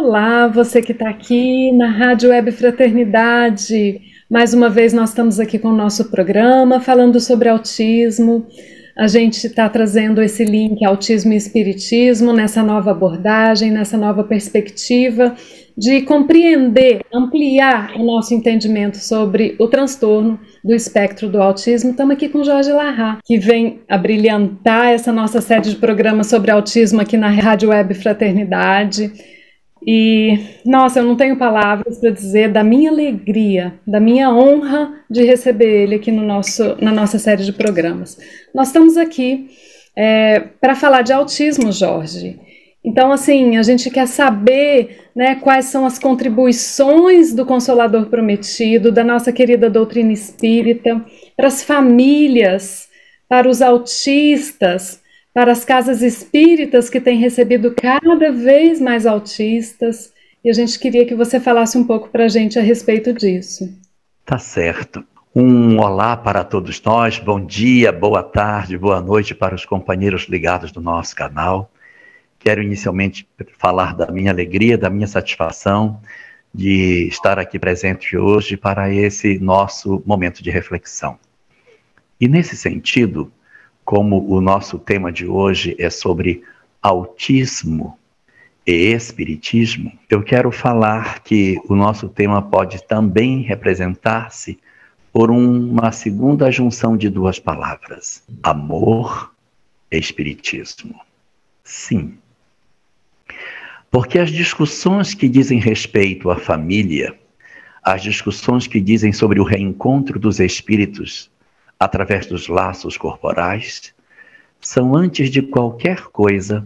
Olá, você que está aqui na Rádio Web Fraternidade. Mais uma vez nós estamos aqui com o nosso programa falando sobre autismo. A gente está trazendo esse link autismo e espiritismo nessa nova abordagem, nessa nova perspectiva de compreender, ampliar o nosso entendimento sobre o transtorno do espectro do autismo. Estamos aqui com Jorge Larrat, que vem abrilhantar essa nossa série de programas sobre autismo aqui na Rádio Web Fraternidade. E, nossa, eu não tenho palavras para dizer da minha alegria, da minha honra de receber ele aqui na nossa série de programas. Nós estamos aqui para falar de autismo, Jorge. Então, assim, a gente quer saber, né, quais são as contribuições do Consolador Prometido, da nossa querida doutrina espírita, para as famílias, para os autistas, para as casas espíritas que têm recebido cada vez mais autistas, e a gente queria que você falasse um pouco para a gente a respeito disso. Tá certo. Um olá para todos nós, bom dia, boa tarde, boa noite para os companheiros ligados do nosso canal. Quero inicialmente falar da minha alegria, da minha satisfação de estar aqui presente hoje para esse nosso momento de reflexão. E nesse sentido, como o nosso tema de hoje é sobre autismo e espiritismo, eu quero falar que o nosso tema pode também representar-se por uma segunda junção de duas palavras: amor e espiritismo. Sim. Porque as discussões que dizem respeito à família, as discussões que dizem sobre o reencontro dos espíritos através dos laços corporais, são, antes de qualquer coisa,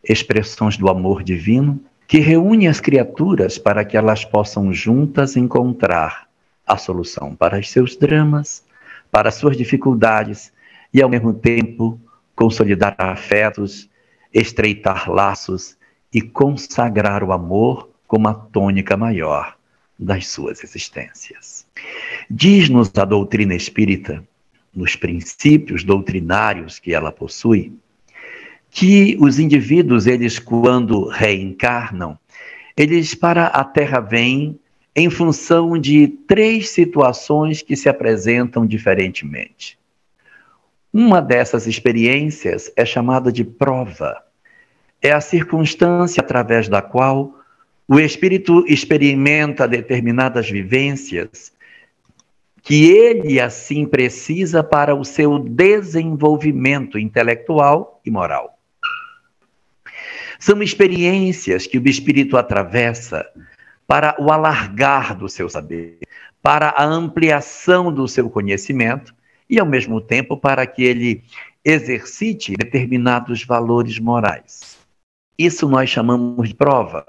expressões do amor divino que reúne as criaturas para que elas possam juntas encontrar a solução para os seus dramas, para as suas dificuldades e, ao mesmo tempo, consolidar afetos, estreitar laços e consagrar o amor como a tônica maior das suas existências. Diz-nos a doutrina espírita, nos princípios doutrinários que ela possui, que os indivíduos, eles quando reencarnam, eles para a Terra vêm em função de 3 situações que se apresentam diferentemente. Uma dessas experiências é chamada de prova. É a circunstância através da qual o espírito experimenta determinadas vivências que ele assim precisa para o seu desenvolvimento intelectual e moral. São experiências que o espírito atravessa para o alargar do seu saber, para a ampliação do seu conhecimento e, ao mesmo tempo, para que ele exercite determinados valores morais. Isso nós chamamos de prova.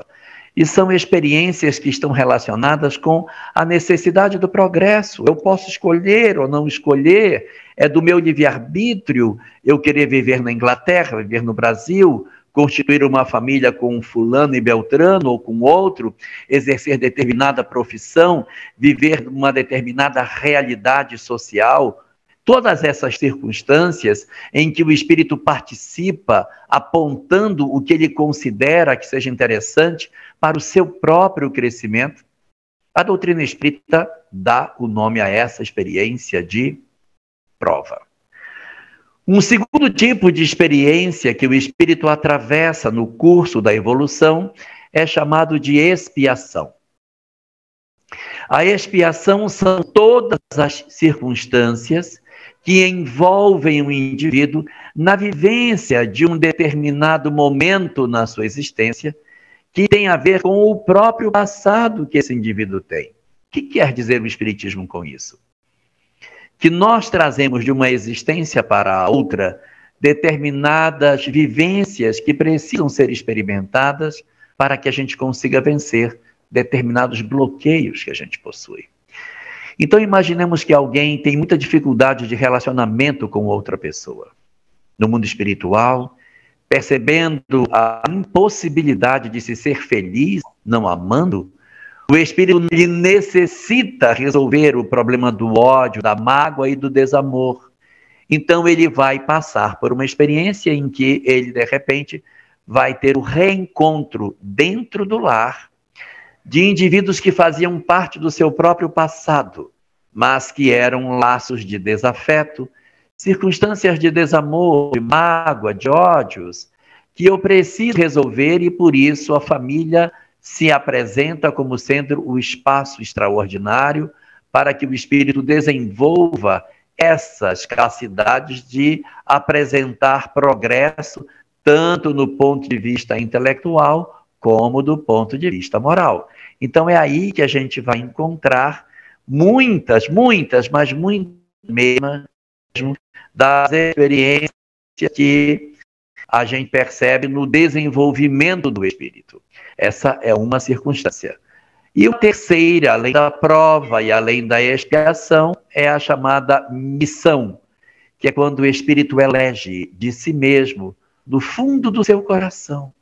E são experiências que estão relacionadas com a necessidade do progresso. Eu posso escolher ou não escolher, é do meu livre-arbítrio eu querer viver na Inglaterra, viver no Brasil, constituir uma família com fulano e beltrano ou com outro, exercer determinada profissão, viver uma determinada realidade social. Todas essas circunstâncias em que o espírito participa, apontando o que ele considera que seja interessante para o seu próprio crescimento, a doutrina espírita dá o nome a essa experiência de prova. Um segundo tipo de experiência que o espírito atravessa no curso da evolução é chamado de expiação. A expiação são todas as circunstâncias que envolvem o indivíduo na vivência de um determinado momento na sua existência, que tem a ver com o próprio passado que esse indivíduo tem. O que quer dizer o Espiritismo com isso? Que nós trazemos de uma existência para a outra determinadas vivências que precisam ser experimentadas para que a gente consiga vencer determinados bloqueios que a gente possui. Então, imaginemos que alguém tem muita dificuldade de relacionamento com outra pessoa. No mundo espiritual, percebendo a impossibilidade de se ser feliz não amando, o espírito ele necessita resolver o problema do ódio, da mágoa e do desamor. Então, ele vai passar por uma experiência em que ele, de repente, vai ter o reencontro dentro do lar de indivíduos que faziam parte do seu próprio passado, mas que eram laços de desafeto, circunstâncias de desamor, de mágoa, de ódios, que eu preciso resolver e por isso a família se apresenta como sendo o espaço extraordinário para que o espírito desenvolva essas capacidades de apresentar progresso, tanto no ponto de vista intelectual, como do ponto de vista moral. Então é aí que a gente vai encontrar muitas, mas muitas mesmo das experiências que a gente percebe no desenvolvimento do espírito. Essa é uma circunstância. E a terceira, além da prova e além da expiação, é a chamada missão, que é quando o espírito elege de si mesmo, do fundo do seu coração,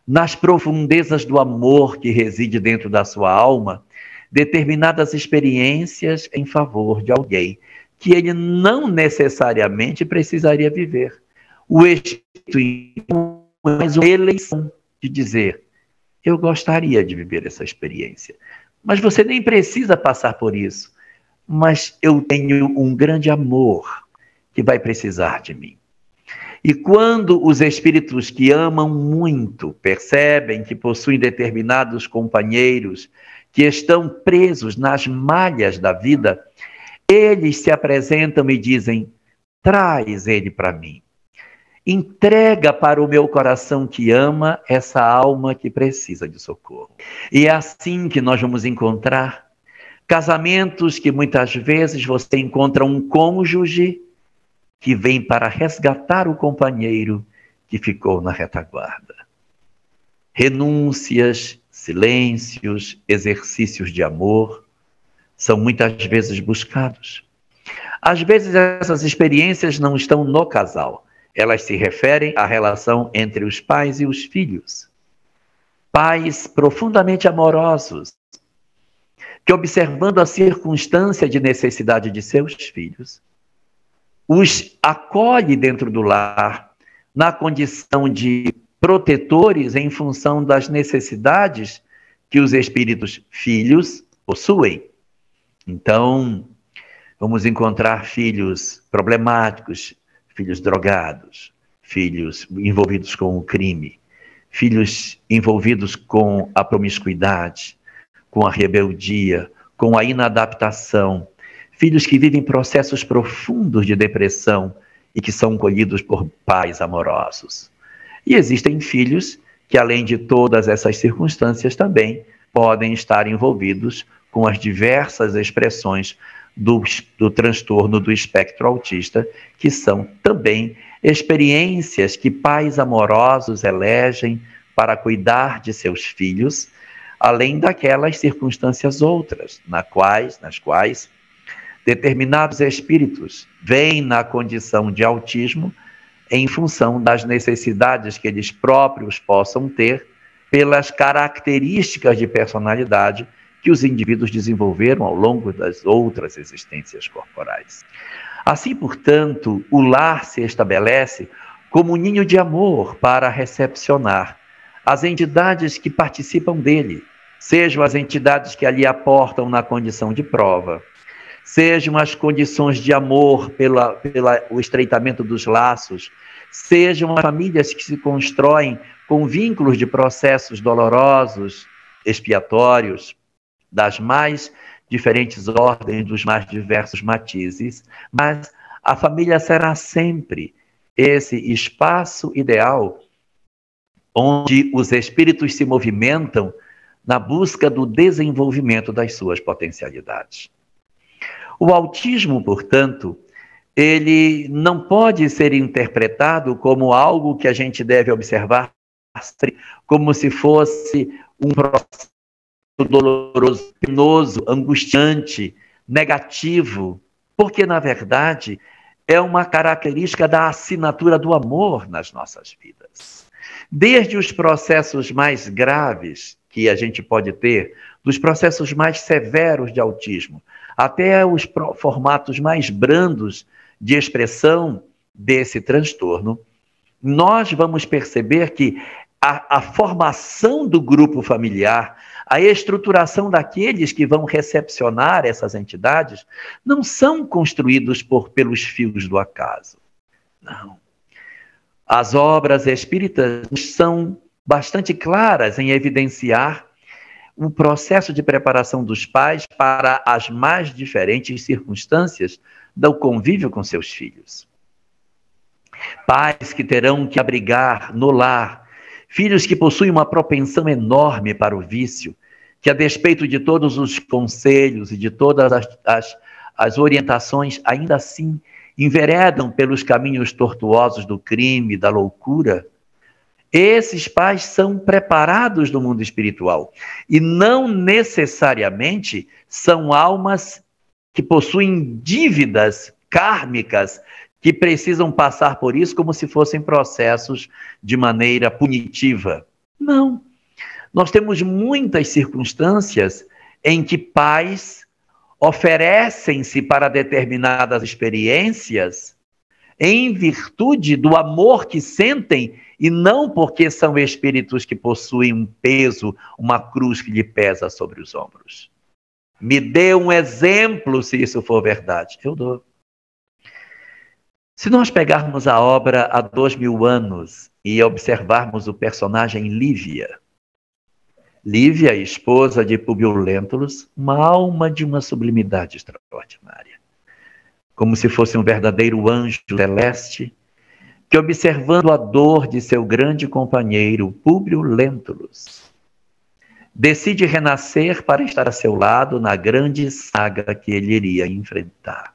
nas profundezas do amor que reside dentro da sua alma, determinadas experiências em favor de alguém que ele não necessariamente precisaria viver. O espírito faz uma eleição de dizer: eu gostaria de viver essa experiência, mas você nem precisa passar por isso, mas eu tenho um grande amor que vai precisar de mim. E quando os espíritos que amam muito percebem que possuem determinados companheiros que estão presos nas malhas da vida, eles se apresentam e dizem: traz ele para mim. Entrega para o meu coração que ama essa alma que precisa de socorro. E é assim que nós vamos encontrar casamentos que muitas vezes você encontra um cônjuge que vem para resgatar o companheiro que ficou na retaguarda. Renúncias, silêncios, exercícios de amor são muitas vezes buscados. Às vezes essas experiências não estão no casal, elas se referem à relação entre os pais e os filhos. Pais profundamente amorosos, que observando a circunstância de necessidade de seus filhos, os acolhe dentro do lar, na condição de protetores em função das necessidades que os espíritos filhos possuem. Então, vamos encontrar filhos problemáticos, filhos drogados, filhos envolvidos com o crime, filhos envolvidos com a promiscuidade, com a rebeldia, com a inadaptação, filhos que vivem processos profundos de depressão e que são colhidos por pais amorosos. E existem filhos que, além de todas essas circunstâncias, também podem estar envolvidos com as diversas expressões do transtorno do espectro autista, que são também experiências que pais amorosos elegem para cuidar de seus filhos, além daquelas circunstâncias outras, nas quais determinados espíritos vêm na condição de autismo em função das necessidades que eles próprios possam ter pelas características de personalidade que os indivíduos desenvolveram ao longo das outras existências corporais. Assim, portanto, o lar se estabelece como um ninho de amor para recepcionar as entidades que participam dele, sejam as entidades que ali aportam na condição de prova, sejam as condições de amor o estreitamento dos laços, sejam as famílias que se constroem com vínculos de processos dolorosos, expiatórios, das mais diferentes ordens, dos mais diversos matizes, mas a família será sempre esse espaço ideal onde os espíritos se movimentam na busca do desenvolvimento das suas potencialidades. O autismo, portanto, ele não pode ser interpretado como algo que a gente deve observar como se fosse um processo doloroso, penoso, angustiante, negativo, porque, na verdade, é uma característica da assinatura do amor nas nossas vidas. Desde os processos mais graves que a gente pode ter, dos processos mais severos de autismo, até os formatos mais brandos de expressão desse transtorno, nós vamos perceber que a formação do grupo familiar, a estruturação daqueles que vão recepcionar essas entidades, não são construídos pelos fios do acaso. Não. As obras espíritas são bastante claras em evidenciar o processo de preparação dos pais para as mais diferentes circunstâncias do convívio com seus filhos. Pais que terão que abrigar no lar filhos que possuem uma propensão enorme para o vício, que a despeito de todos os conselhos e de todas as orientações, ainda assim enveredam pelos caminhos tortuosos do crime, da loucura. Esses pais são preparados no mundo espiritual e não necessariamente são almas que possuem dívidas kármicas que precisam passar por isso como se fossem processos de maneira punitiva. Não. Nós temos muitas circunstâncias em que pais oferecem-se para determinadas experiências em virtude do amor que sentem e não porque são espíritos que possuem um peso, uma cruz que lhe pesa sobre os ombros. Me dê um exemplo se isso for verdade. Eu dou. Se nós pegarmos a obra há 2000 anos e observarmos o personagem Lívia, Lívia, esposa de Públio Lentulus, uma alma de uma sublimidade extraordinária, como se fosse um verdadeiro anjo celeste, que observando a dor de seu grande companheiro, Públio Lentulus, decide renascer para estar a seu lado na grande saga que ele iria enfrentar.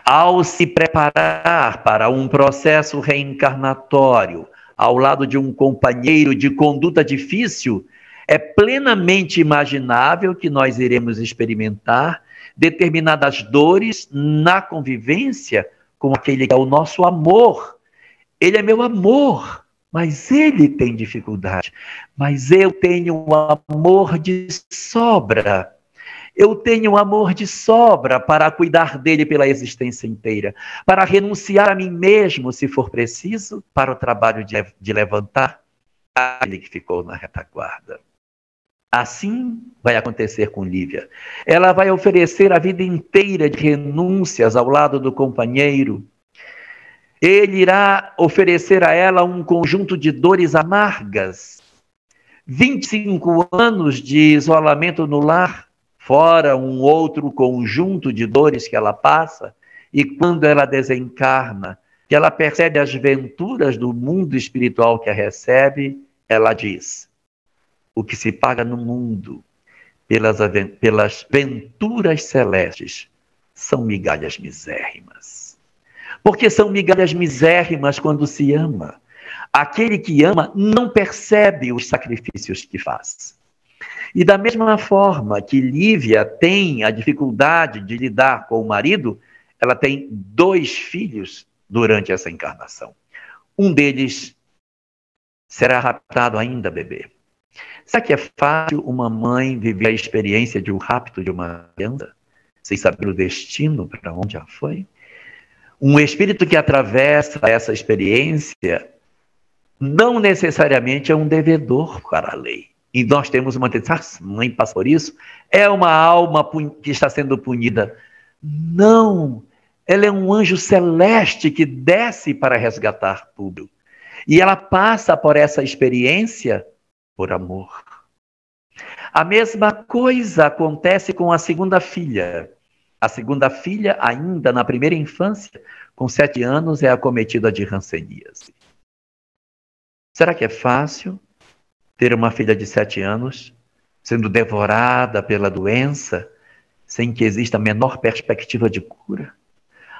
Ao se preparar para um processo reencarnatório, ao lado de um companheiro de conduta difícil, é plenamente imaginável que nós iremos experimentar determinadas dores na convivência com aquele que é o nosso amor. Ele é meu amor, mas ele tem dificuldade. Mas eu tenho amor de sobra. Eu tenho amor de sobra para cuidar dele pela existência inteira, para renunciar a mim mesmo, se for preciso, para o trabalho de levantar aquele que ficou na retaguarda. Assim vai acontecer com Lívia. Ela vai oferecer a vida inteira de renúncias ao lado do companheiro. Ele irá oferecer a ela um conjunto de dores amargas. 25 anos de isolamento no lar, fora um outro conjunto de dores que ela passa, e quando ela desencarna, que ela percebe as venturas do mundo espiritual que a recebe, ela diz: o que se paga no mundo pelas venturas celestes são migalhas misérrimas. Porque são migalhas misérrimas quando se ama. Aquele que ama não percebe os sacrifícios que faz. E da mesma forma que Lívia tem a dificuldade de lidar com o marido, ela tem 2 filhos durante essa encarnação. Um deles será raptado ainda bebê. Será que é fácil uma mãe viver a experiência de um rapto de uma criança, sem saber o destino para onde ela foi? Um espírito que atravessa essa experiência não necessariamente é um devedor para a lei. E nós temos uma tendência, mãe passa por isso, é uma alma que está sendo punida. Não, ela é um anjo celeste que desce para resgatar Públio. E ela passa por essa experiência por amor. A mesma coisa acontece com a segunda filha. A segunda filha, ainda na primeira infância, com 7 anos, é acometida de hanseníase. Será que é fácil ter uma filha de 7 anos sendo devorada pela doença, sem que exista a menor perspectiva de cura?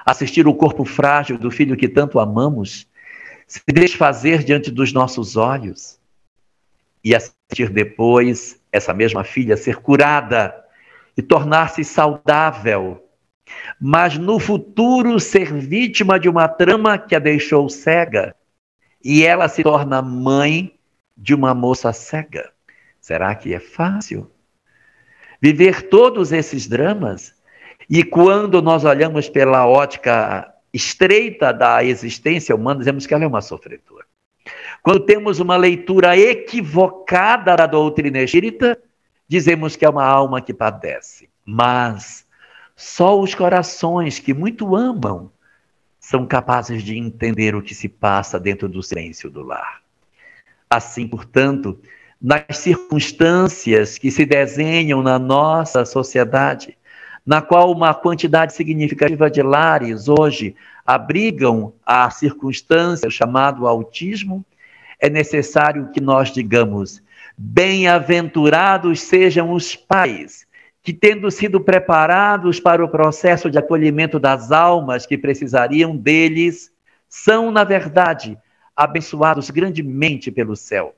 Assistir o corpo frágil do filho que tanto amamos se desfazer diante dos nossos olhos e assistir depois essa mesma filha ser curada e tornar-se saudável, mas no futuro ser vítima de uma trama que a deixou cega e ela se torna mãe de uma moça cega. Será que é fácil viver todos esses dramas? E quando nós olhamos pela ótica estreita da existência humana, dizemos que ela é uma sofredora. Quando temos uma leitura equivocada da doutrina espírita, dizemos que é uma alma que padece. Mas só os corações que muito amam são capazes de entender o que se passa dentro do silêncio do lar. Assim, portanto, nas circunstâncias que se desenham na nossa sociedade, na qual uma quantidade significativa de lares hoje abrigam a circunstância chamada autismo, é necessário que nós digamos: bem-aventurados sejam os pais que, tendo sido preparados para o processo de acolhimento das almas que precisariam deles, são, na verdade, abençoados grandemente pelo céu,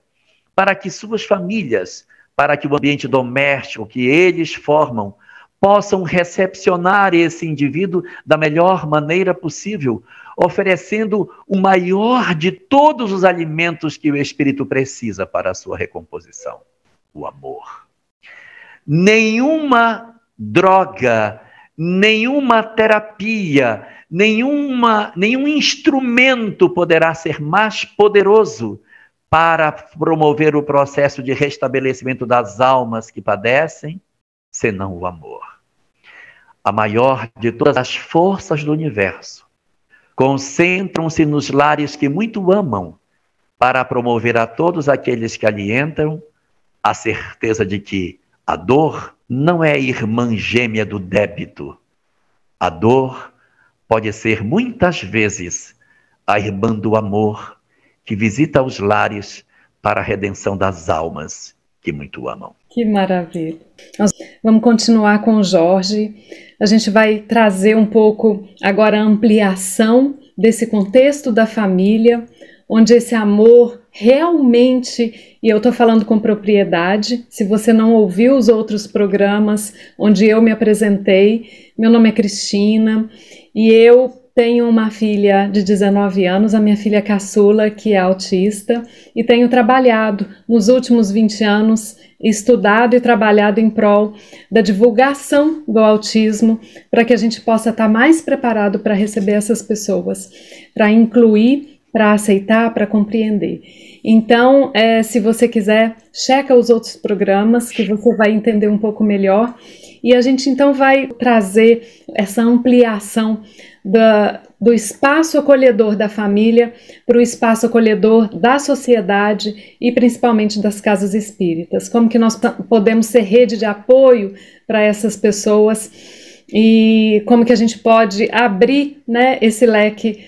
para que suas famílias, para que o ambiente doméstico que eles formam, possam recepcionar esse indivíduo da melhor maneira possível, oferecendo o maior de todos os alimentos que o espírito precisa para a sua recomposição: o amor. Nenhuma droga, nenhuma terapia, nenhum instrumento poderá ser mais poderoso para promover o processo de restabelecimento das almas que padecem, senão o amor. A maior de todas as forças do universo concentram-se nos lares que muito amam, para promover a todos aqueles que ali entram a certeza de que a dor não é irmã gêmea do débito. A dor pode ser muitas vezes a irmã do amor que visita os lares para a redenção das almas que muito amam. Que maravilha. Nós vamos continuar com o Jorge. A gente vai trazer um pouco agora a ampliação desse contexto da família, onde esse amor realmente, e eu estou falando com propriedade, se você não ouviu os outros programas onde eu me apresentei, meu nome é Cristina e eu tenho uma filha de 19 anos, a minha filha caçula, que é autista, e tenho trabalhado nos últimos 20 anos, estudado e trabalhado em prol da divulgação do autismo, para que a gente possa estar mais preparado para receber essas pessoas, para incluir, para aceitar, para compreender. Então, se você quiser, checa os outros programas, que você vai entender um pouco melhor, e a gente então vai trazer essa ampliação do espaço acolhedor da família para o espaço acolhedor da sociedade e principalmente das casas espíritas. Como que nós podemos ser rede de apoio para essas pessoas e como que a gente pode abrir, né, esse leque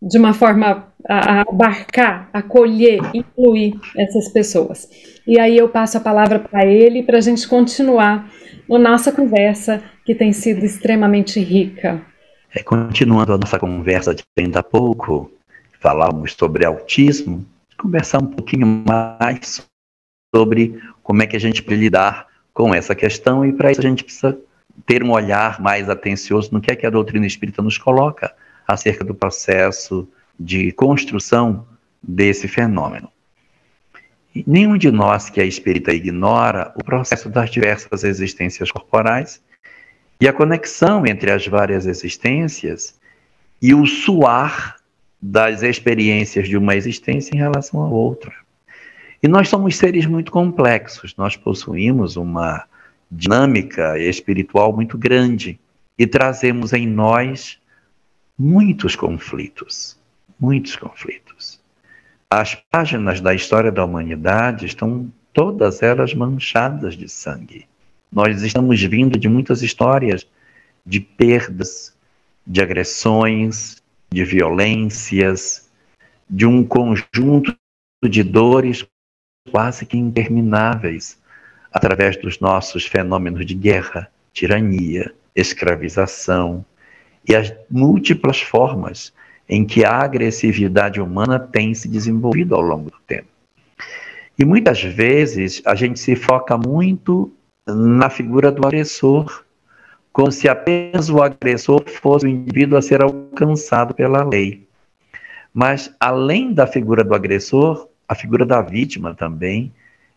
de uma forma a abarcar, acolher, incluir essas pessoas. E aí eu passo a palavra para ele para a gente continuar a nossa conversa, que tem sido extremamente rica. Continuando a nossa conversa de ainda há pouco, falávamos sobre autismo, conversar um pouquinho mais sobre como é que a gente pode lidar com essa questão, e para isso a gente precisa ter um olhar mais atencioso no que é que a doutrina espírita nos coloca acerca do processo de construção desse fenômeno. E nenhum de nós que é espírita ignora o processo das diversas existências corporais e a conexão entre as várias existências e o soar das experiências de uma existência em relação à outra. E nós somos seres muito complexos, nós possuímos uma dinâmica espiritual muito grande e trazemos em nós muitos conflitos, muitos conflitos. As páginas da história da humanidade estão todas elas manchadas de sangue. Nós estamos vindo de muitas histórias de perdas, de agressões, de violências, de um conjunto de dores quase que intermináveis, através dos nossos fenômenos de guerra, tirania, escravização e as múltiplas formas em que a agressividade humana tem se desenvolvido ao longo do tempo. E muitas vezes a gente se foca muito na figura do agressor, como se apenas o agressor fosse o indivíduo a ser alcançado pela lei. Mas, além da figura do agressor, a figura da vítima também,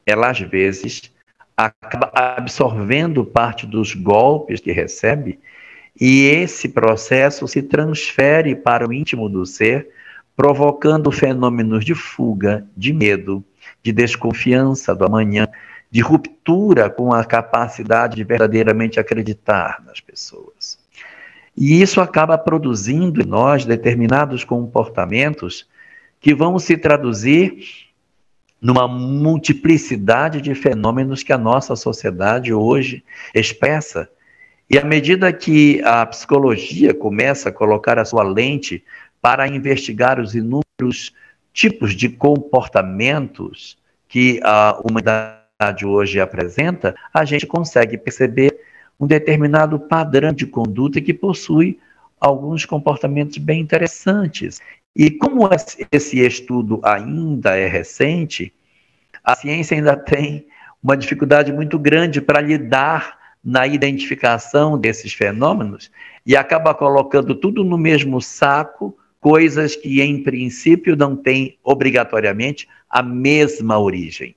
ela às vezes acaba absorvendo parte dos golpes que recebe E esse processo se transfere para o íntimo do ser, provocando fenômenos de fuga, de medo, de desconfiança do amanhã, de ruptura com a capacidade de verdadeiramente acreditar nas pessoas. E isso acaba produzindo em nós determinados comportamentos que vão se traduzir numa multiplicidade de fenômenos que a nossa sociedade hoje expressa. E à medida que a psicologia começa a colocar a sua lente para investigar os inúmeros tipos de comportamentos que a humanidade hoje apresenta, a gente consegue perceber um determinado padrão de conduta que possui alguns comportamentos bem interessantes. E como esse estudo ainda é recente, a ciência ainda tem uma dificuldade muito grande para lidar na identificação desses fenômenos e acaba colocando tudo no mesmo saco, coisas que em princípio não têm obrigatoriamente a mesma origem.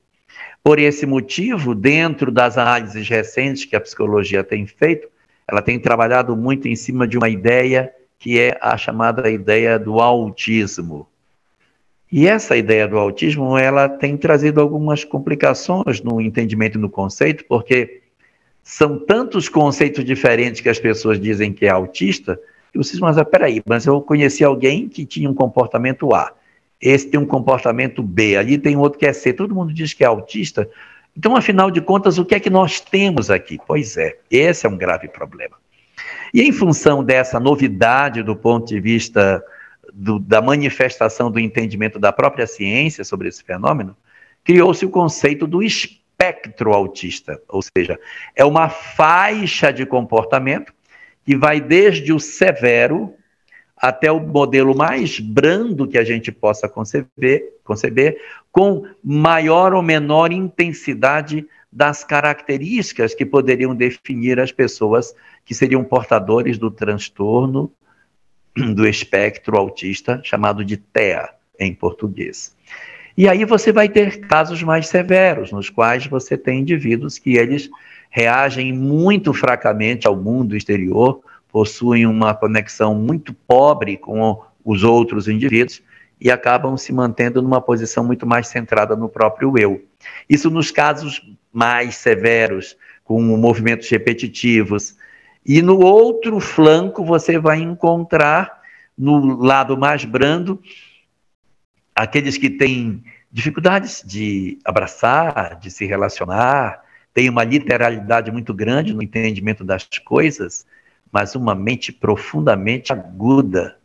Por esse motivo, dentro das análises recentes que a psicologia tem feito, ela tem trabalhado muito em cima de uma ideia que é a chamada ideia do autismo. E essa ideia do autismo, ela tem trazido algumas complicações no entendimento e no conceito, porque são tantos conceitos diferentes que as pessoas dizem que é autista, que vocês vão dizer, peraí, mas eu conheci alguém que tinha um comportamento A, esse tem um comportamento B, ali tem outro que é C, todo mundo diz que é autista. Então, afinal de contas, o que é que nós temos aqui? Pois é, esse é um grave problema. E em função dessa novidade do ponto de vista da manifestação do entendimento da própria ciência sobre esse fenômeno, criou-se o conceito do espectro autista, ou seja, é uma faixa de comportamento que vai desde o severo até o modelo mais brando que a gente possa conceber, com maior ou menor intensidade das características que poderiam definir as pessoas que seriam portadores do transtorno do espectro autista, chamado de TEA, em português. E aí você vai ter casos mais severos, nos quais você tem indivíduos que eles reagem muito fracamente ao mundo exterior, possuem uma conexão muito pobre com os outros indivíduos e acabam se mantendo numa posição muito mais centrada no próprio eu. Isso nos casos mais severos, com movimentos repetitivos. E no outro flanco você vai encontrar, no lado mais brando, aqueles que têm dificuldades de abraçar, de se relacionar, têm uma literalidade muito grande no entendimento das coisas, mas uma mente profundamente aguda.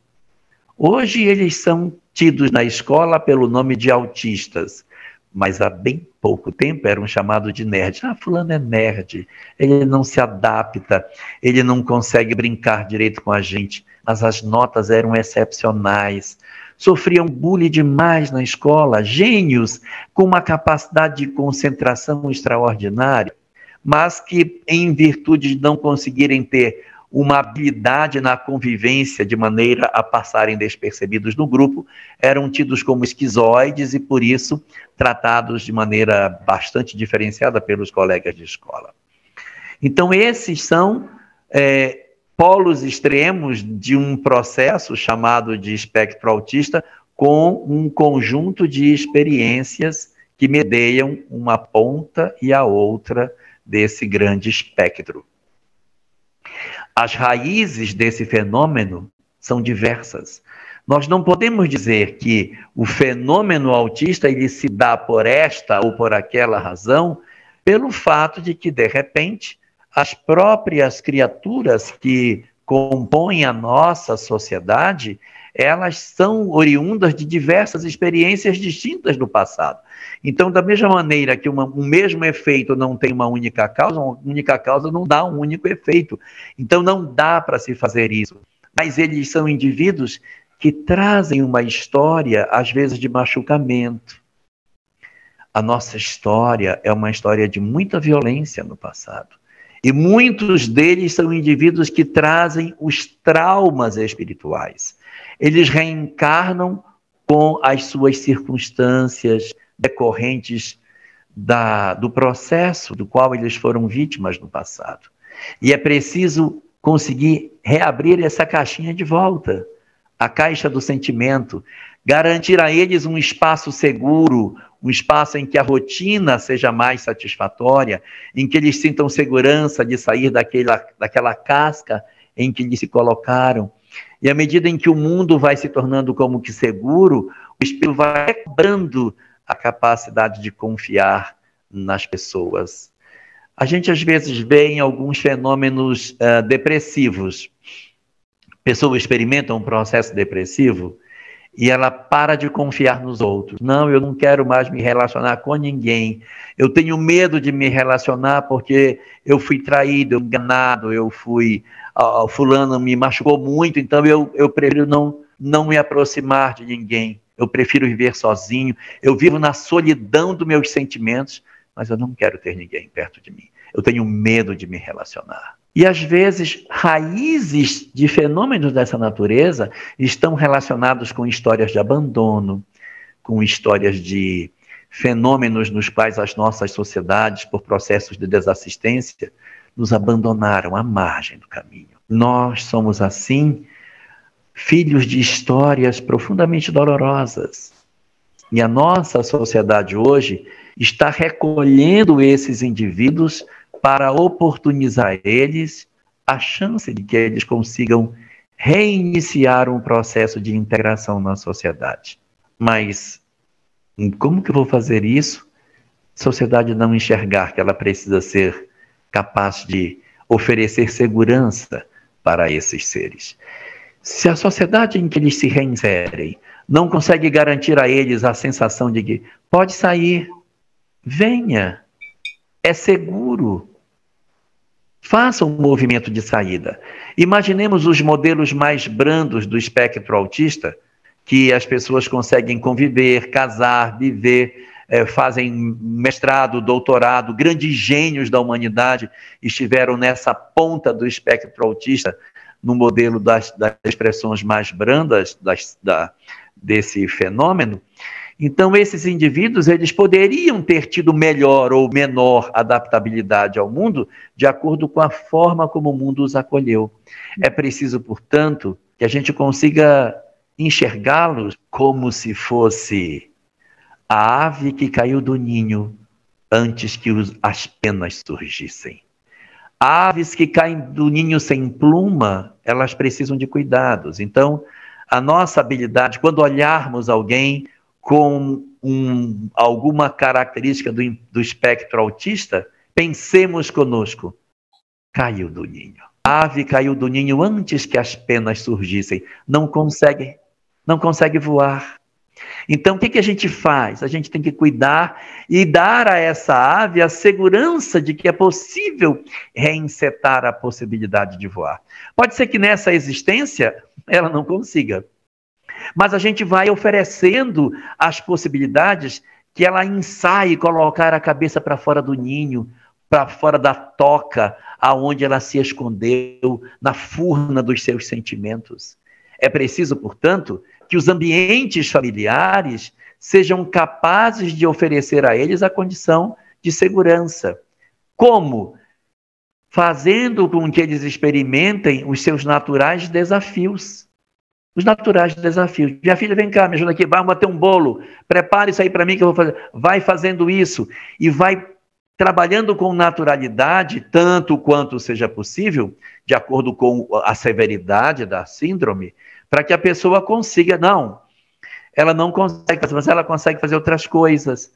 Hoje eles são tidos na escola pelo nome de autistas, mas há bem pouco tempo eram chamados de nerd. Ah, fulano é nerd, ele não se adapta, ele não consegue brincar direito com a gente, mas as notas eram excepcionais, sofriam bullying demais na escola, gênios com uma capacidade de concentração extraordinária, mas que, em virtude de não conseguirem ter uma habilidade na convivência de maneira a passarem despercebidos no grupo, eram tidos como esquizoides e, por isso, tratados de maneira bastante diferenciada pelos colegas de escola. Então, esses são polos extremos de um processo chamado de espectro autista, com um conjunto de experiências que medeiam uma ponta e a outra desse grande espectro. As raízes desse fenômeno são diversas. Nós não podemos dizer que o fenômeno autista ele se dá por esta ou por aquela razão, pelo fato de que, de repente, as próprias criaturas que compõem a nossa sociedade, elas são oriundas de diversas experiências distintas do passado. Então, da mesma maneira que um mesmo efeito não tem uma única causa não dá um único efeito. Então, não dá para se fazer isso. Mas eles são indivíduos que trazem uma história, às vezes, de machucamento. A nossa história é uma história de muita violência no passado. E muitos deles são indivíduos que trazem os traumas espirituais. Eles reencarnam com as suas circunstâncias decorrentes do processo do qual eles foram vítimas no passado. E é preciso conseguir reabrir essa caixinha de volta, a caixa do sentimento, garantir a eles um espaço seguro, um espaço em que a rotina seja mais satisfatória, em que eles sintam segurança de sair daquela casca em que eles se colocaram. E à medida em que o mundo vai se tornando como que seguro, o espírito vai quebrando a capacidade de confiar nas pessoas. A gente às vezes vê em alguns fenômenos depressivos. Pessoas experimentam um processo depressivo e ela para de confiar nos outros. Não, eu não quero mais me relacionar com ninguém. Eu tenho medo de me relacionar porque eu fui traído, enganado, fulano me machucou muito, então eu prefiro não me aproximar de ninguém. Eu prefiro viver sozinho. Eu vivo na solidão dos meus sentimentos, mas eu não quero ter ninguém perto de mim. Eu tenho medo de me relacionar. E às vezes, raízes de fenômenos dessa natureza estão relacionados com histórias de abandono, com histórias de fenômenos nos quais as nossas sociedades, por processos de desassistência, nos abandonaram à margem do caminho. Nós somos, assim, filhos de histórias profundamente dolorosas. E a nossa sociedade hoje está recolhendo esses indivíduos para oportunizar a eles a chance de que eles consigam reiniciar um processo de integração na sociedade. Mas como que eu vou fazer isso? A sociedade não enxergar que ela precisa ser capaz de oferecer segurança para esses seres. Se a sociedade em que eles se reinserem não consegue garantir a eles a sensação de que pode sair, venha, é seguro, faça um movimento de saída. Imaginemos os modelos mais brandos do espectro autista, que as pessoas conseguem conviver, casar, viver, fazem mestrado, doutorado, grandes gênios da humanidade estiveram nessa ponta do espectro autista, no modelo das expressões mais brandas desse fenômeno. Então, esses indivíduos, eles poderiam ter tido melhor ou menor adaptabilidade ao mundo, de acordo com a forma como o mundo os acolheu. É preciso, portanto, que a gente consiga enxergá-los como se fosse a ave que caiu do ninho antes que as penas surgissem. Aves que caem do ninho sem pluma, elas precisam de cuidados. Então, a nossa habilidade, quando olharmos alguém com alguma característica do espectro autista, pensemos conosco, caiu do ninho. A ave caiu do ninho antes que as penas surgissem, não consegue voar. Então, o que a gente faz? A gente tem que cuidar e dar a essa ave a segurança de que é possível reinsetar a possibilidade de voar. Pode ser que nessa existência ela não consiga, mas a gente vai oferecendo as possibilidades que ela ensaie colocar a cabeça para fora do ninho, para fora da toca, aonde ela se escondeu, na furna dos seus sentimentos. É preciso, portanto, que os ambientes familiares sejam capazes de oferecer a eles a condição de segurança. Como? Fazendo com que eles experimentem os seus naturais desafios. Os naturais desafios. Minha filha, vem cá, me ajuda aqui, vamos bater um bolo, prepare isso aí para mim que eu vou fazer. Vai fazendo isso e vai trabalhando com naturalidade, tanto quanto seja possível, de acordo com a severidade da síndrome, para que a pessoa consiga, ela não consegue fazer, mas ela consegue fazer outras coisas.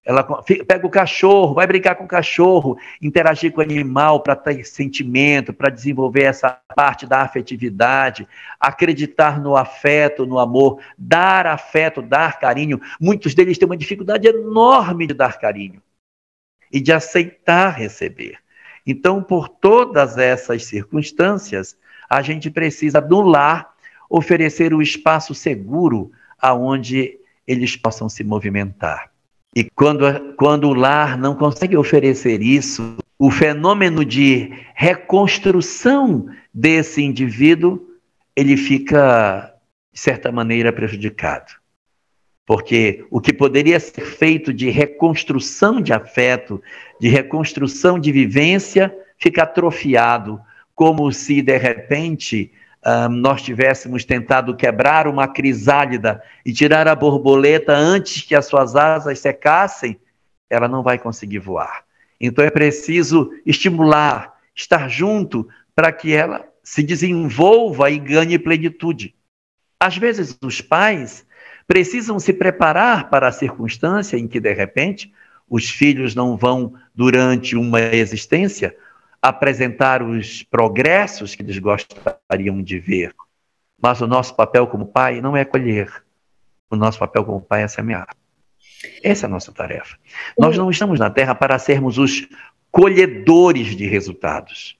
Ela pega o cachorro, vai brincar com o cachorro, interagir com o animal para ter sentimento, para desenvolver essa parte da afetividade, acreditar no afeto, no amor, dar afeto, dar carinho. Muitos deles têm uma dificuldade enorme de dar carinho e de aceitar receber. Então, por todas essas circunstâncias, a gente precisa, no lar, oferecer um espaço seguro aonde eles possam se movimentar. E quando o lar não consegue oferecer isso, o fenômeno de reconstrução desse indivíduo, ele fica, de certa maneira, prejudicado. Porque o que poderia ser feito de reconstrução de afeto, de reconstrução de vivência, fica atrofiado como se, de repente, nós tivéssemos tentado quebrar uma crisálida e tirar a borboleta antes que as suas asas secassem, ela não vai conseguir voar. Então é preciso estimular, estar junto, para que ela se desenvolva e ganhe plenitude. Às vezes, os pais precisam se preparar para a circunstância em que, de repente, os filhos não vão, durante uma existência, apresentar os progressos que eles gostariam de ver. Mas o nosso papel como pai não é colher. O nosso papel como pai é semear. Essa é a nossa tarefa. Nós não estamos na Terra para sermos os colhedores de resultados.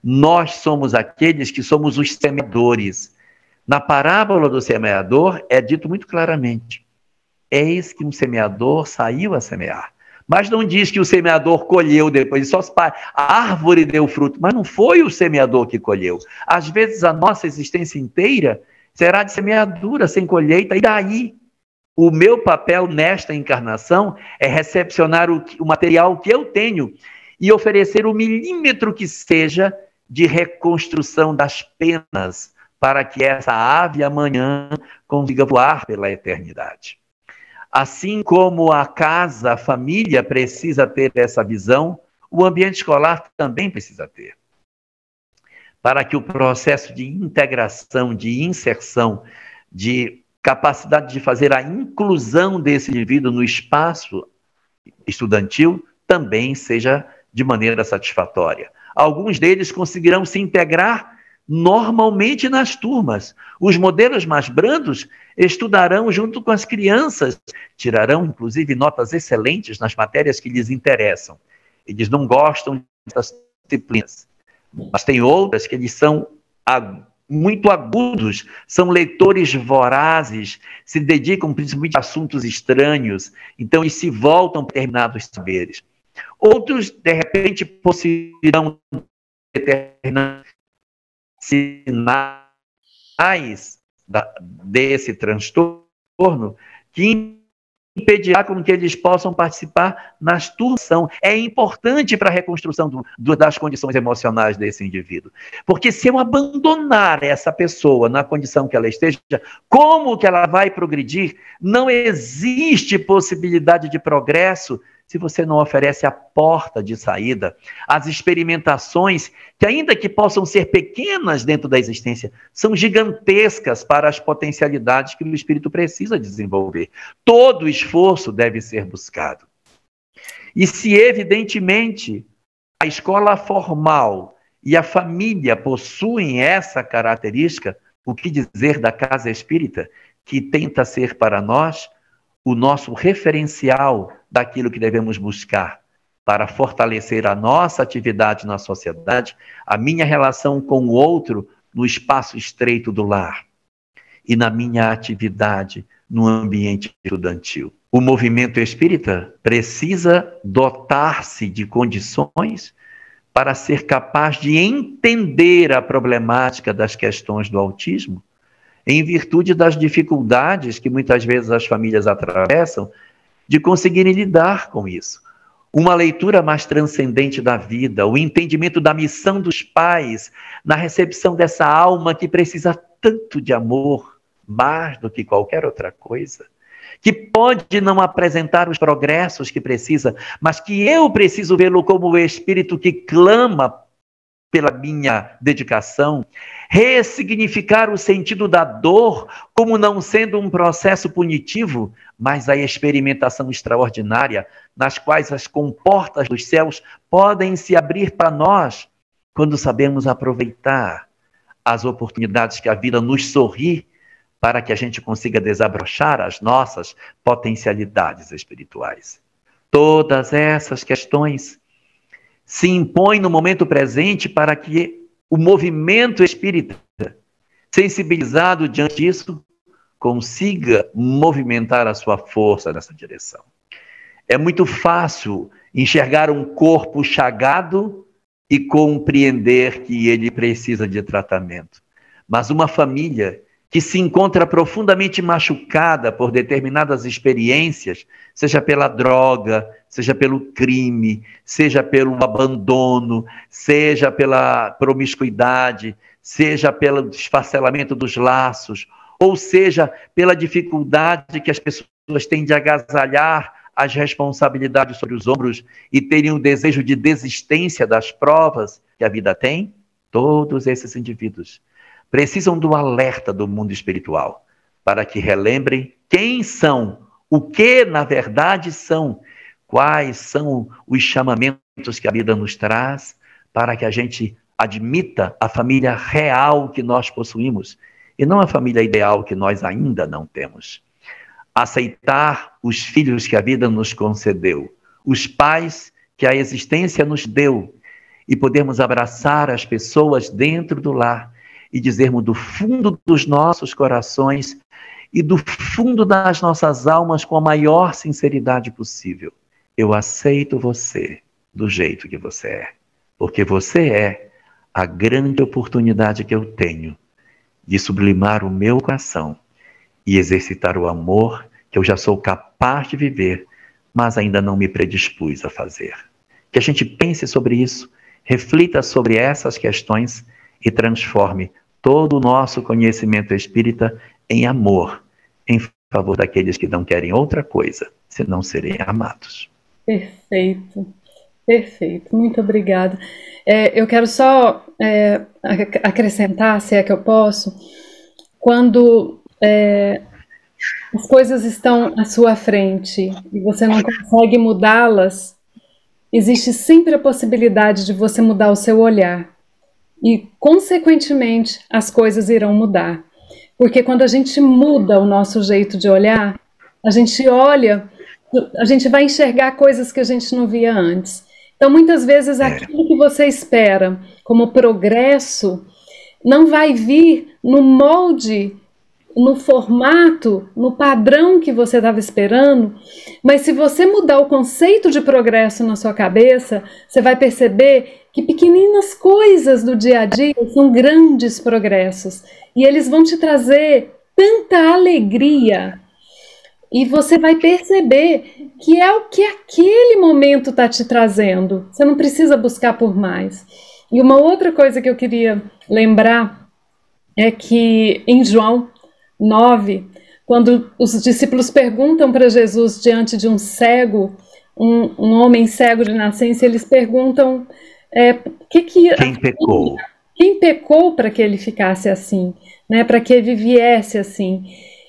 Nós somos aqueles que somos os semeadores. Na parábola do semeador é dito muito claramente: eis que um semeador saiu a semear. Mas não diz que o semeador colheu depois, só a árvore deu fruto, mas não foi o semeador que colheu. Às vezes a nossa existência inteira será de semeadura, sem colheita, e daí o meu papel nesta encarnação é recepcionar o material que eu tenho e oferecer o milímetro que seja de reconstrução das penas, para que essa ave amanhã consiga voar pela eternidade. Assim como a casa, a família precisa ter essa visão, o ambiente escolar também precisa ter. Para que o processo de integração, de inserção, de capacidade de fazer a inclusão desse indivíduo no espaço estudantil também seja de maneira satisfatória. Alguns deles conseguirão se integrar normalmente nas turmas. Os modelos mais brandos estudarão junto com as crianças, tirarão, inclusive, notas excelentes nas matérias que lhes interessam. Eles não gostam dessas disciplinas, mas tem outras que eles são muito agudos, são leitores vorazes, se dedicam principalmente a assuntos estranhos, então eles se voltam para determinados saberes. Outros, de repente, possuirão determinados sinais desse transtorno que impedirá com que eles possam participar nas turmas. É importante para a reconstrução das condições emocionais desse indivíduo. Porque se eu abandonar essa pessoa na condição que ela esteja, como que ela vai progredir? Não existe possibilidade de progresso se você não oferece a porta de saída, as experimentações, que ainda que possam ser pequenas dentro da existência, são gigantescas para as potencialidades que o espírito precisa desenvolver. Todo esforço deve ser buscado. E se, evidentemente, a escola formal e a família possuem essa característica, o que dizer da casa espírita, que tenta ser para nós o nosso referencial daquilo que devemos buscar para fortalecer a nossa atividade na sociedade, a minha relação com o outro no espaço estreito do lar e na minha atividade no ambiente estudantil. O movimento espírita precisa dotar-se de condições para ser capaz de entender a problemática das questões do autismo, em virtude das dificuldades que muitas vezes as famílias atravessam de conseguirem lidar com isso. Uma leitura mais transcendente da vida, o entendimento da missão dos pais na recepção dessa alma que precisa tanto de amor, mais do que qualquer outra coisa, que pode não apresentar os progressos que precisa, mas que eu preciso vê-lo como o espírito que clama pela minha dedicação, ressignificar o sentido da dor como não sendo um processo punitivo, mas a experimentação extraordinária nas quais as comportas dos céus podem se abrir para nós quando sabemos aproveitar as oportunidades que a vida nos sorri para que a gente consiga desabrochar as nossas potencialidades espirituais. Todas essas questões se impõe no momento presente para que o movimento espírita, sensibilizado diante disso, consiga movimentar a sua força nessa direção. É muito fácil enxergar um corpo chagado e compreender que ele precisa de tratamento. Mas uma família que se encontra profundamente machucada por determinadas experiências, seja pela droga, seja pelo crime, seja pelo abandono, seja pela promiscuidade, seja pelo desfacelamento dos laços, ou seja pela dificuldade que as pessoas têm de agasalhar as responsabilidades sobre os ombros e terem um desejo de desistência das provas que a vida tem, todos esses indivíduos precisam do alerta do mundo espiritual, para que relembrem quem são, o que na verdade são, quais são os chamamentos que a vida nos traz, para que a gente admita a família real que nós possuímos, e não a família ideal que nós ainda não temos. Aceitar os filhos que a vida nos concedeu, os pais que a existência nos deu, e podermos abraçar as pessoas dentro do lar, e dizermos do fundo dos nossos corações e do fundo das nossas almas com a maior sinceridade possível: eu aceito você do jeito que você é, porque você é a grande oportunidade que eu tenho de sublimar o meu coração e exercitar o amor que eu já sou capaz de viver, mas ainda não me predispus a fazer. Que a gente pense sobre isso, reflita sobre essas questões e transforme todo o nosso conhecimento espírita em amor, em favor daqueles que não querem outra coisa, senão serem amados. Perfeito, perfeito. Muito obrigada. Eu quero só acrescentar, se é que eu posso, quando as coisas estão à sua frente e você não consegue mudá-las, existe sempre a possibilidade de você mudar o seu olhar. E, consequentemente, as coisas irão mudar. Porque quando a gente muda o nosso jeito de olhar, a gente olha, a gente vai enxergar coisas que a gente não via antes. Então, muitas vezes, aquilo que você espera como progresso não vai vir no molde, no formato, no padrão que você estava esperando, mas se você mudar o conceito de progresso na sua cabeça, você vai perceber que pequeninas coisas do dia a dia são grandes progressos, e eles vão te trazer tanta alegria, e você vai perceber que é o que aquele momento está te trazendo, você não precisa buscar por mais. E uma outra coisa que eu queria lembrar é que em João 9, quando os discípulos perguntam para Jesus diante de um cego, um homem cego de nascença, eles perguntam quem pecou? Quem pecou para que ele ficasse assim, né? Para que ele viesse assim?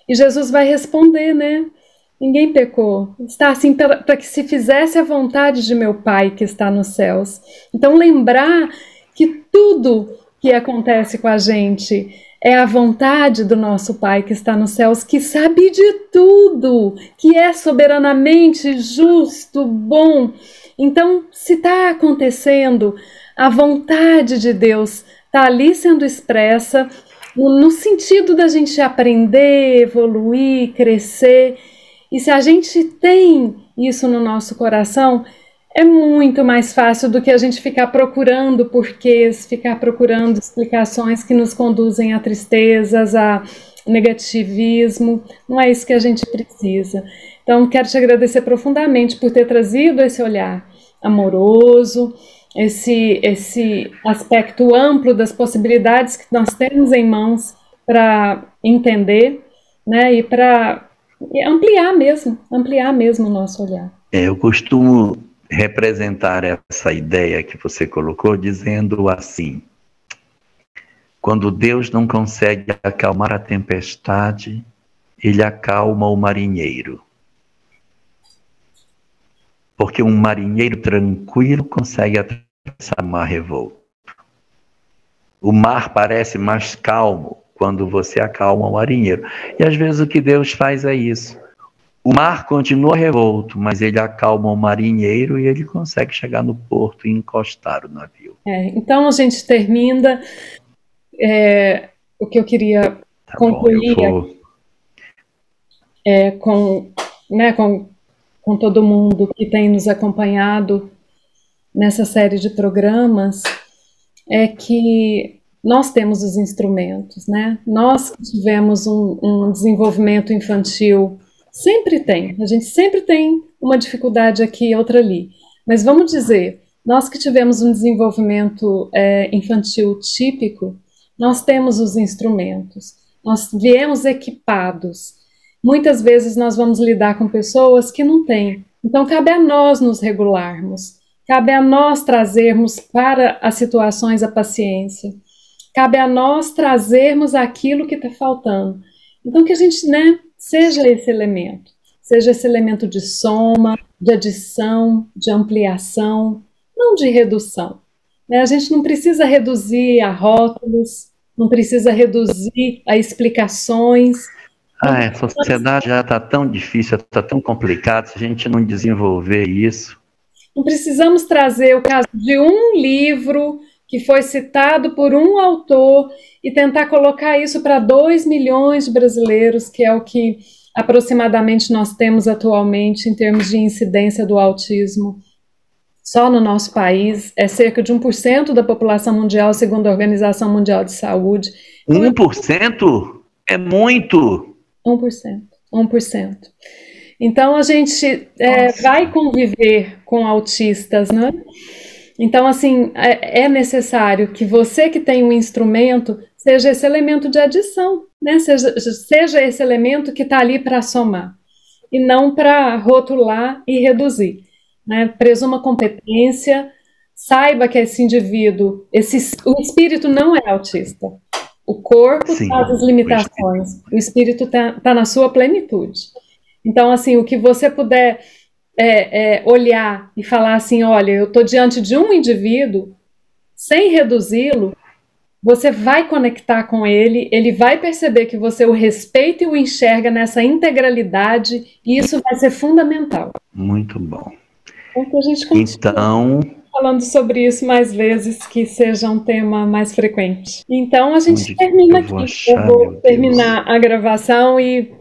E Jesus vai responder, né? Ninguém pecou, está assim para que se fizesse a vontade de meu Pai que está nos céus. Então lembrar que tudo que acontece com a gente é a vontade do nosso Pai que está nos céus, que sabe de tudo, que é soberanamente justo, bom. Então, se está acontecendo, a vontade de Deus está ali sendo expressa, no sentido da gente aprender, evoluir, crescer. E se a gente tem isso no nosso coração, é muito mais fácil do que a gente ficar procurando porquês, ficar procurando explicações que nos conduzem a tristezas, a negativismo. Não é isso que a gente precisa. Então, quero te agradecer profundamente por ter trazido esse olhar amoroso, esse aspecto amplo das possibilidades que nós temos em mãos para entender, né, e para ampliar mesmo o nosso olhar. Eu costumo representar essa ideia que você colocou dizendo assim: quando Deus não consegue acalmar a tempestade, ele acalma o marinheiro. Porque um marinheiro tranquilo consegue atravessar o mar revolto. O mar parece mais calmo quando você acalma o marinheiro. E às vezes o que Deus faz é isso. O mar continua revolto, mas ele acalma o marinheiro e ele consegue chegar no porto e encostar o navio. Então a gente termina o que eu queria concluir com todo mundo que tem nos acompanhado nessa série de programas, é que nós temos os instrumentos, né? Nós que tivemos um desenvolvimento infantil, sempre tem, a gente sempre tem uma dificuldade aqui e outra ali. Mas vamos dizer, nós que tivemos um desenvolvimento infantil típico, nós temos os instrumentos, nós viemos equipados. Muitas vezes nós vamos lidar com pessoas que não têm. Então cabe a nós nos regularmos, cabe a nós trazermos para as situações a paciência, cabe a nós trazermos aquilo que está faltando. Então que a gente, né, seja esse elemento de soma, de adição, de ampliação, não de redução. A gente não precisa reduzir a rótulos, não precisa reduzir a explicações. A sociedade já está tão difícil, está tão complicado, se a gente não desenvolver isso. Não precisamos trazer o caso de um livro que foi citado por um autor e tentar colocar isso para 2 milhões de brasileiros, que é o que aproximadamente nós temos atualmente em termos de incidência do autismo. Só no nosso país é cerca de 1% da população mundial, segundo a Organização Mundial de Saúde. 1%? É muito! 1%. 1%. Então a gente vai conviver com autistas, né? Então, assim, é necessário que você que tem um instrumento seja esse elemento de adição, né? Seja esse elemento que está ali para somar e não para rotular e reduzir, né? Presuma competência, saiba que esse indivíduo, o espírito não é autista. O corpo traz as limitações, o espírito está na sua plenitude. Então, assim, o que você puder olhar e falar assim, olha, eu estou diante de um indivíduo, sem reduzi-lo, você vai conectar com ele, ele vai perceber que você o respeita e o enxerga nessa integralidade, e isso vai ser fundamental. Muito bom. Então, a gente continua falando sobre isso mais vezes, que seja um tema mais frequente. Então, a gente termina aqui. Eu vou terminar a gravação e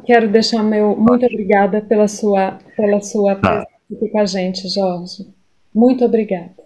quero deixar muito obrigada pela sua presença aqui com a gente, Jorge. Muito obrigada.